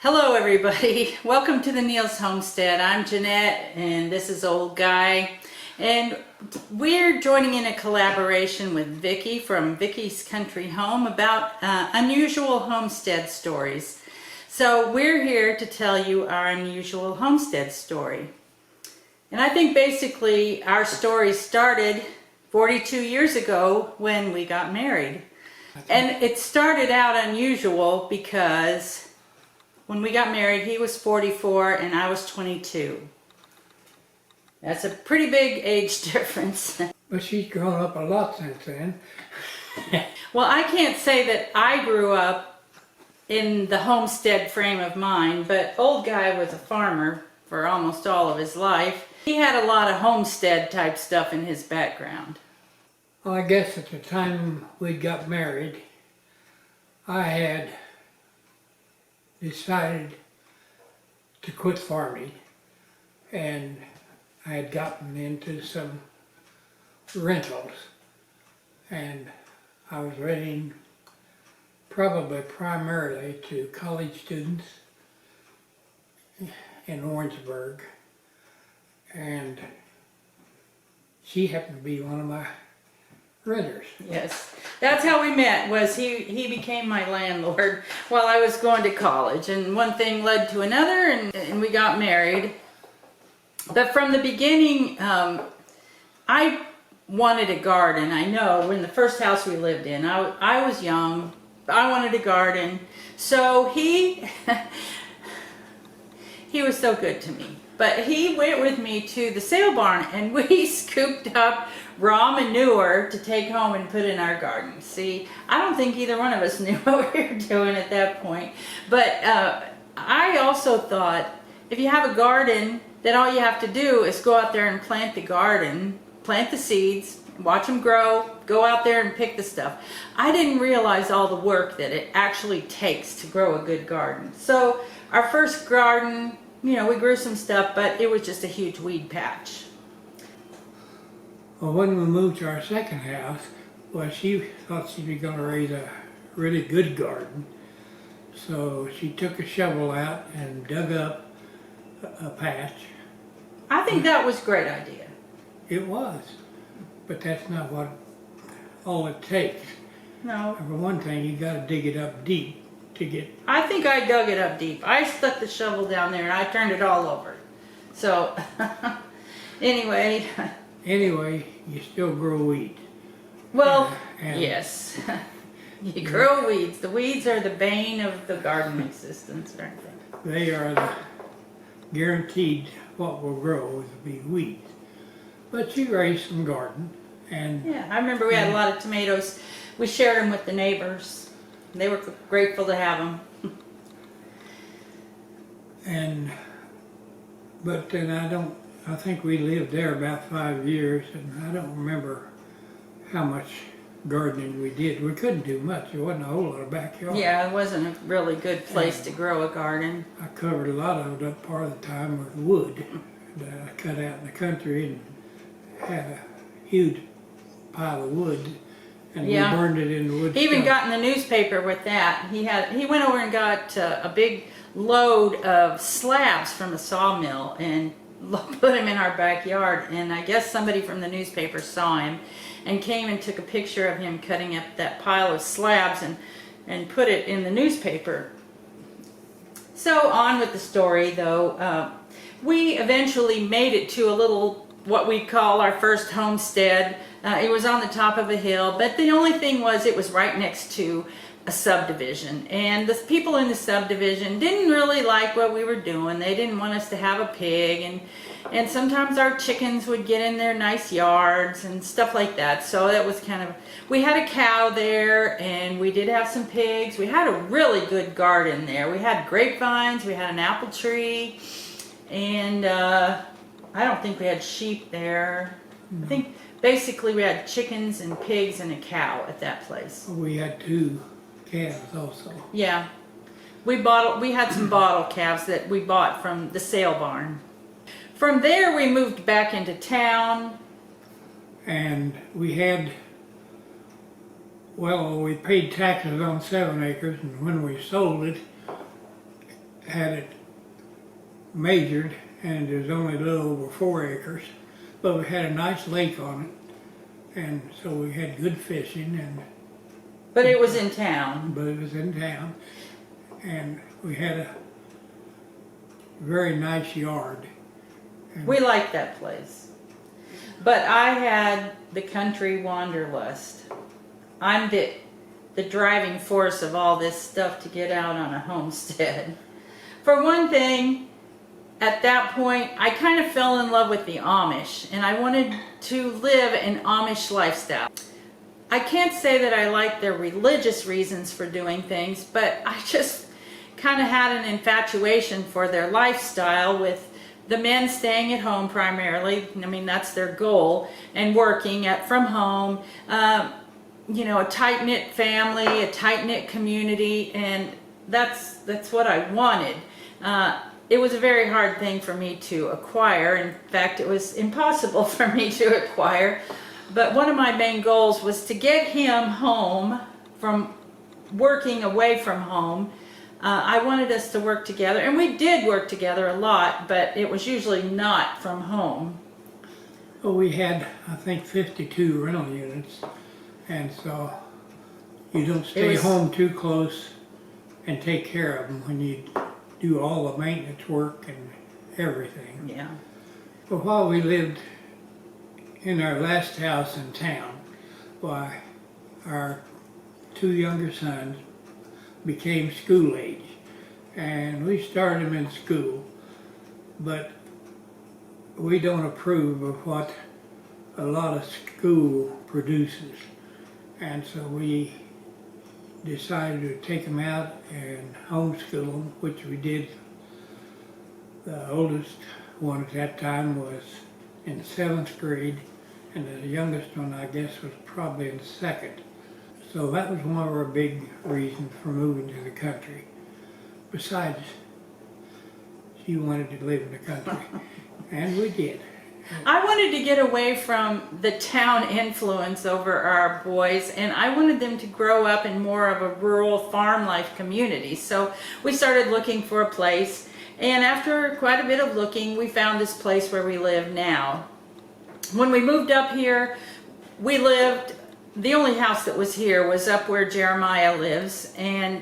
Hello everybody, welcome to the Neil's Homestead. I'm Janette and this is old Guy, and we're joining in a collaboration with Vickie from Vickie's Country Home about unusual homestead stories. So we're here to tell you our unusual homestead story. And I think basically our story started 42 years ago when we got married. And it started out unusual because when we got married, he was 44 and I was 22. That's a pretty big age difference. But she's grown up a lot since then. Well, I can't say that I grew up in the homestead frame of mind, but old Guy was a farmer for almost all of his life. He had a lot of homestead type stuff in his background. Well, I guess at the time we got married, I had decided to quit farming, and I had gotten into some rentals, and I was renting probably primarily to college students in Orangeburg, and she happened to be one of my renters. Yes, that's how we met. Was he became my landlord while I was going to college, and one thing led to another, and we got married. But from the beginning, I wanted a garden. I know when the first house we lived in, I was young. I wanted a garden, so he was so good to me. But he went with me to the sale barn and we scooped up raw manure to take home and put in our garden. See, I don't think either one of us knew what we were doing at that point. But I also thought if you have a garden, then all you have to do is go out there and plant the garden, plant the seeds, watch them grow, go out there and pick the stuff. I didn't realize all the work that it actually takes to grow a good garden. So our first garden, you know, we grew some stuff, but it was just a huge weed patch. Well, when we moved to our second house, well, she thought she was going to raise a really good garden. So she took a shovel out and dug up a patch. I think that was a great idea. It was, but that's not all it takes. No. For one thing, you got to dig it up deep to get. I think I dug it up deep. I stuck the shovel down there and I turned it all over. So, anyway. Anyway, you still grow weeds. Well, yes. You grow weeds. The weeds are the bane of the garden existence, aren't they? They are the guaranteed what will grow will be weeds. But she raised some garden, and yeah, I remember we had a lot of tomatoes. We shared them with the neighbors. They were grateful to have them. But then I think we lived there about 5 years, and I don't remember how much gardening we did. We couldn't do much. There wasn't a whole lot of backyard. Yeah, it wasn't a really good place to grow a garden. I covered a lot of it up part of the time with wood that I cut out in the country, and had a huge pile of wood. And yeah. We burned it in the wood. He even got in the newspaper with that. He went over and got a big load of slabs from a sawmill and put them in our backyard. And I guess somebody from the newspaper saw him and came and took a picture of him cutting up that pile of slabs and put it in the newspaper. So on with the story, though. We eventually made it to a little, what we call our first homestead. It was on the top of a hill, but the only thing was it was right next to a subdivision. And the people in the subdivision didn't really like what we were doing. They didn't want us to have a pig, and sometimes our chickens would get in their nice yards and stuff like that. So that was kind of, we had a cow there, and we did have some pigs. We had a really good garden there. We had grapevines, we had an apple tree, and I don't think we had sheep there. I think basically we had chickens and pigs and a cow at that place. We had 2 calves also. Yeah. We had some bottle calves that we bought from the sale barn. From there we moved back into town. And we had, well, we paid taxes on 7 acres, and when we sold it, had it measured, and it was only a little over 4 acres, but we had a nice lake on it, and so we had good fishing, But it was in town. but it was in town, and we had a very nice yard. We liked that place. But I had the country wanderlust. I'm the driving force of all this stuff to get out on a homestead. For one thing, at that point, I kind of fell in love with the Amish, and I wanted to live an Amish lifestyle. I can't say that I like their religious reasons for doing things, but I just kind of had an infatuation for their lifestyle, with the men staying at home primarily. I mean, that's their goal, and working from home. You know, a tight-knit family, a tight-knit community, and that's what I wanted. It was a very hard thing for me to acquire. In fact, it was impossible for me to acquire. But one of my main goals was to get him home from working away from home. I wanted us to work together, and we did work together a lot, but it was usually not from home. Well, we had, I think, 52 rental units, and so you don't stay home too close and take care of them when you do all the maintenance work and everything. Yeah. But while we lived in our last house in town, why, our 2 younger sons became school age, and we started them in school, but we don't approve of what a lot of school produces, and so we decided to take them out and homeschool them, which we did. The oldest one at that time was in 7th grade, and the youngest one, I guess, was probably in 2nd. So that was one of our big reasons for moving to the country. Besides, she wanted to live in the country, and we did. I wanted to get away from the town influence over our boys, and I wanted them to grow up in more of a rural farm life community. So we started looking for a place, and after quite a bit of looking, we found this place where we live now. When we moved up here, we lived, the only house that was here was up where Jeremiah lives, and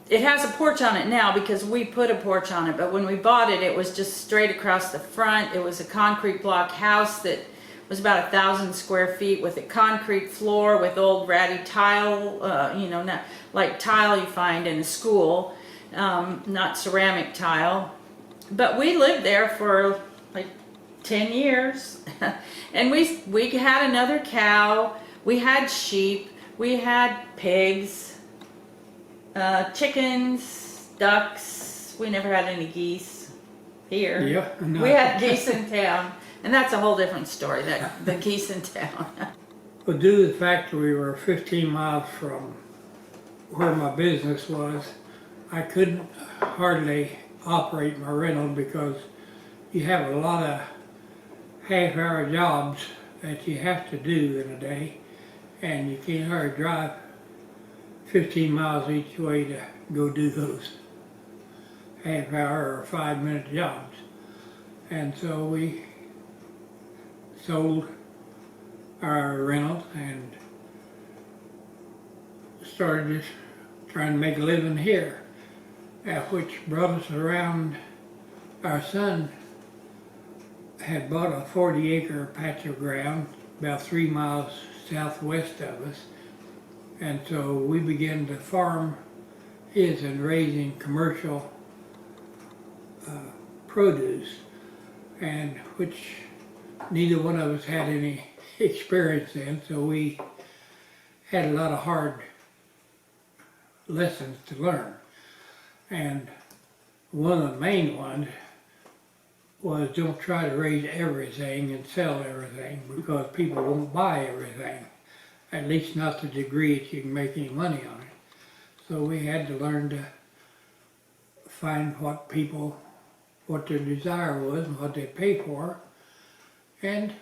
it has a porch on it now because we put a porch on it, but when we bought it, it was just straight across the front. It was a concrete block house that was about 1,000 square feet with a concrete floor with old ratty tile, you know, not like tile you find in a school, not ceramic tile. But we lived there for like 10 years, and we had another cow, we had sheep, we had pigs, chickens, ducks. We never had any geese here. Yeah, no. We had geese in town, and that's a whole different story, that the geese in town. But due to the fact that we were 15 miles from where my business was, I couldn't hardly operate my rental because you have a lot of half-hour jobs that you have to do in a day, and you can't hardly drive 15 miles each way to go do those half-hour or 5-minute jobs. And so we sold our rental and started just trying to make a living here, which brought us around. Our son had bought a 40-acre patch of ground about 3 miles southwest of us, and so we began to farm his and raising commercial produce, and which neither one of us had any experience in, so we had a lot of hard lessons to learn. And one of the main ones was don't try to raise everything and sell everything, because people won't buy everything, at least not to the degree that you can make any money on it. So we had to learn to find what their desire was and what they'd pay for, and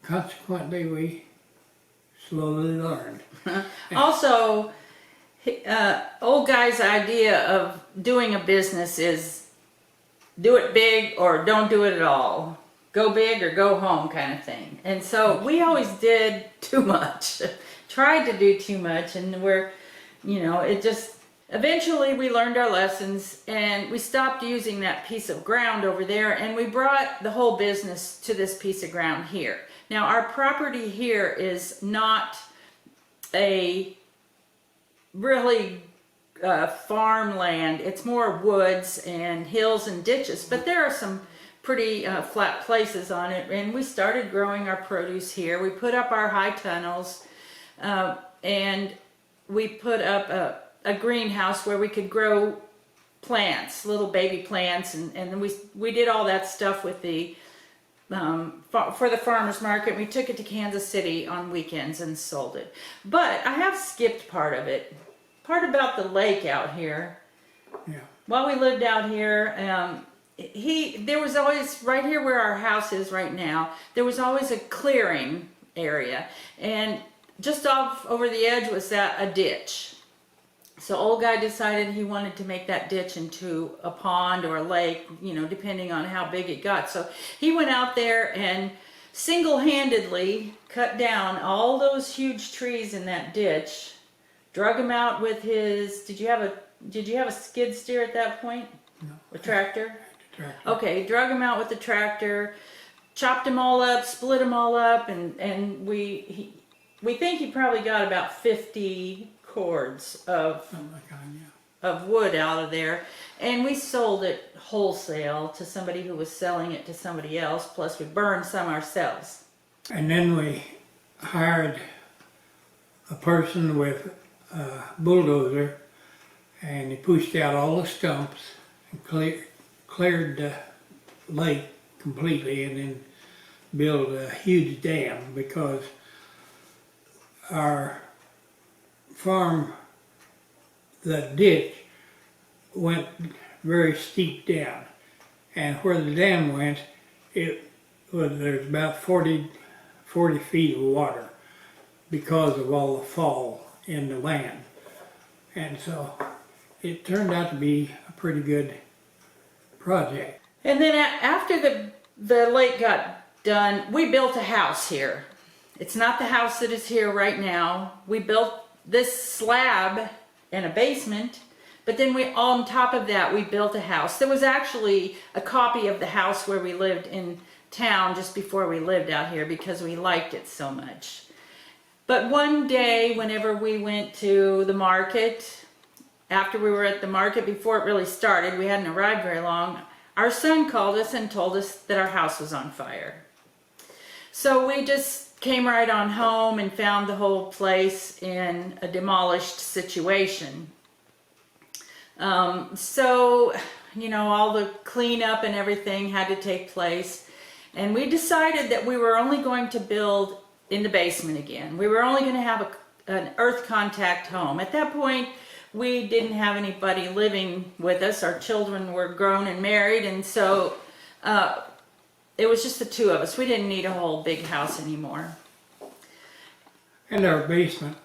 consequently we slowly learned. Also, old Guy's idea of doing a business is do it big or don't do it at all. Go big or go home kind of thing. And so we always did too much, tried to do too much, and it just, eventually we learned our lessons and we stopped using that piece of ground over there, and we brought the whole business to this piece of ground here. Now our property here is not a really farmland. It's more woods and hills and ditches, but there are some pretty flat places on it, and we started growing our produce here. We put up our high tunnels, and we put up a greenhouse where we could grow plants, little baby plants, and we did all that stuff with the for the farmers market. We took it to Kansas City on weekends and sold it. But I have skipped part of it. Part about the lake out here. Yeah. While we lived out here, there was always, right here where our house is right now, there was always a clearing area, and just off over the edge was a ditch. So old Guy decided he wanted to make that ditch into a pond or a lake, depending on how big it got. So he went out there and single-handedly cut down all those huge trees in that ditch, drug them out with his, did you have a skid steer at that point? No. A tractor? Tractor. Okay, drug them out with the tractor, chopped them all up, split them all up, and we think he probably got about 50 cords of wood out of there, and we sold it wholesale to somebody who was selling it to somebody else, plus we burned some ourselves. And then we hired a person with a bulldozer, and he pushed out all the stumps and cleared the lake completely, and then built a huge dam, because our farm, the ditch went very steep down, and where the dam went, there's about 40 feet of water because of all the fall in the land. And so it turned out to be a pretty good project. And then after the lake got done, we built a house here. It's not the house that is here right now. We built this slab and a basement, but then on top of that, we built a house. There was actually a copy of the house where we lived in town just before we lived out here, because we liked it so much. But one day, whenever we went to the market, after we were at the market, before it really started, we hadn't arrived very long, our son called us and told us that our house was on fire. So we just came right on home and found the whole place in a demolished situation. So, all the cleanup and everything had to take place. And we decided that we were only going to build in the basement again. We were only going to have an earth contact home. At that point, we didn't have anybody living with us. Our children were grown and married, and so it was just the two of us. We didn't need a whole big house anymore. And our basement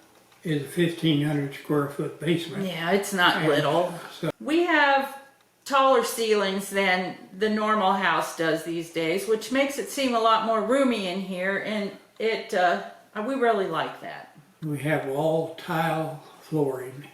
is a 1,500 square foot basement. Yeah, it's not little. So We have taller ceilings than the normal house does these days, which makes it seem a lot more roomy in here, and we really like that. we have all tile flooring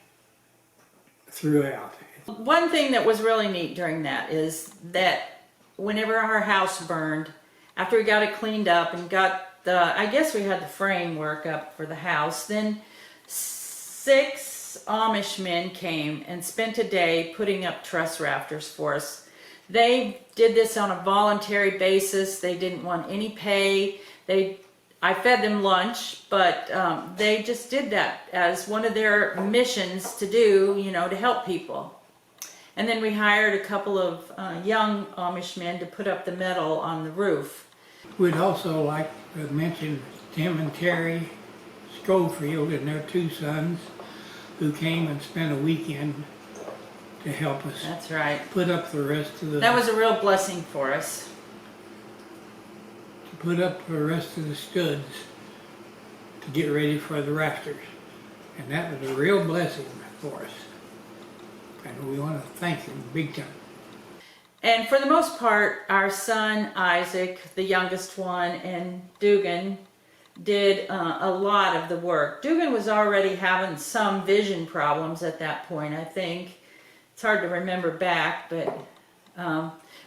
throughout. One thing that was really neat during that is that whenever our house burned, after we got it cleaned up and got I guess we had the framework up for the house, then 6 Amish men came and spent a day putting up truss rafters for us. They did this on a voluntary basis. They didn't want any pay. I fed them lunch, but they just did that as one of their missions to do, to help people. And then we hired a couple of young Amish men to put up the metal on the roof. We'd also like to mention Tim and Terry Schofield and their 2 sons, who came and spent a weekend to help us That's right. put up the rest of the That was a real blessing for us. studs to get ready for the rafters. And that was a real blessing for us. and we want to thank him big time. And for the most part, our son Isaac, the youngest one, and Dugan did a lot of the work. Dugan was already having some vision problems at that point, I think. It's hard to remember back, but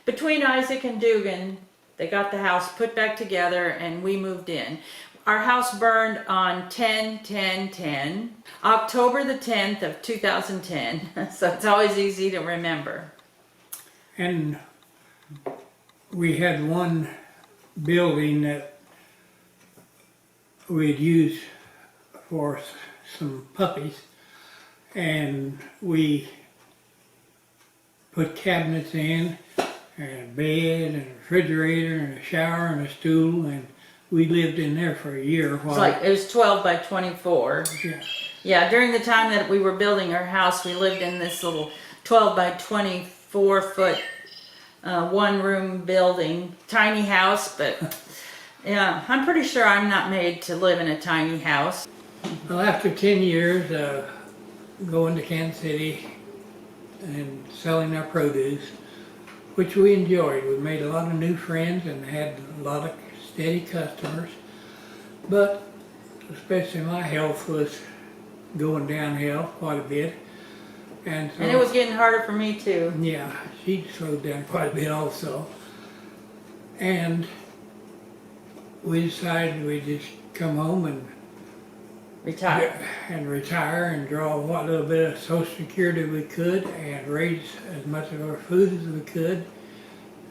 between Isaac and Dugan, they got the house put back together and we moved in. Our house burned on 10/10/10, October the 10th of 2010, so it's always easy to remember. And we had one building that we'd used for some puppies, and we put cabinets in, and a bed, and a refrigerator, and a shower, and a stool, and we lived in there for a year. While It was 12 by 24. yeah. Yeah, during the time that we were building our house, we lived in this little 12 by 24 foot one room building, tiny house, but yeah, I'm pretty sure I'm not made to live in a tiny house. Well, after 10 years going to Kansas City and selling our produce, which we enjoyed, we made a lot of new friends and had a lot of steady customers, but especially my health was going downhill quite a bit. And so, And it was getting harder for me too. yeah, she slowed down quite a bit also. And we decided we'd just come home and retire and draw what little bit of Social Security we could and raise as much of our food as we could.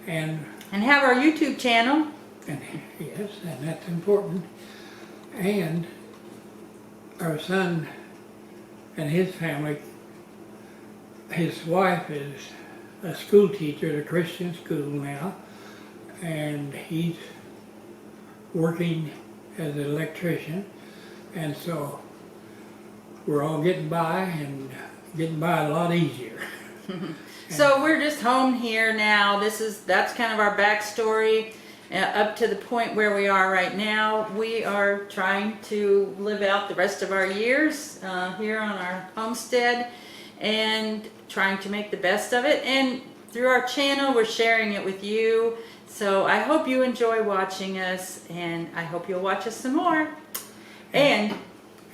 And have our YouTube channel. And yes, and that's important. And our son and his family, his wife is a school teacher at a Christian school now, and he's working as an electrician, and so we're all getting by and getting by a lot easier. So we're just home here now. That's kind of our backstory. Up to the point where we are right now, we are trying to live out the rest of our years here on our homestead and trying to make the best of it. And through our channel, we're sharing it with you. So I hope you enjoy watching us, and I hope you'll watch us some more. And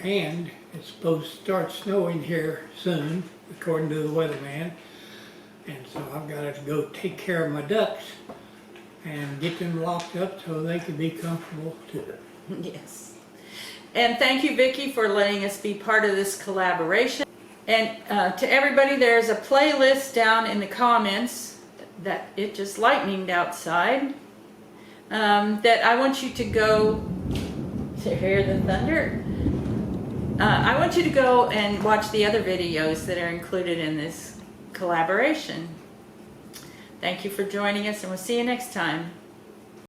it's supposed to start snowing here soon, according to the weatherman. And so I've got to go take care of my ducks and get them locked up so they can be comfortable too. yes. And thank you, Vickie, for letting us be part of this collaboration. And to everybody, there's a playlist down in the comments that it just lightninged outside that I want you to go to hear the thunder. I want you to go and watch the other videos that are included in this collaboration. Thank you for joining us, and we'll see you next time.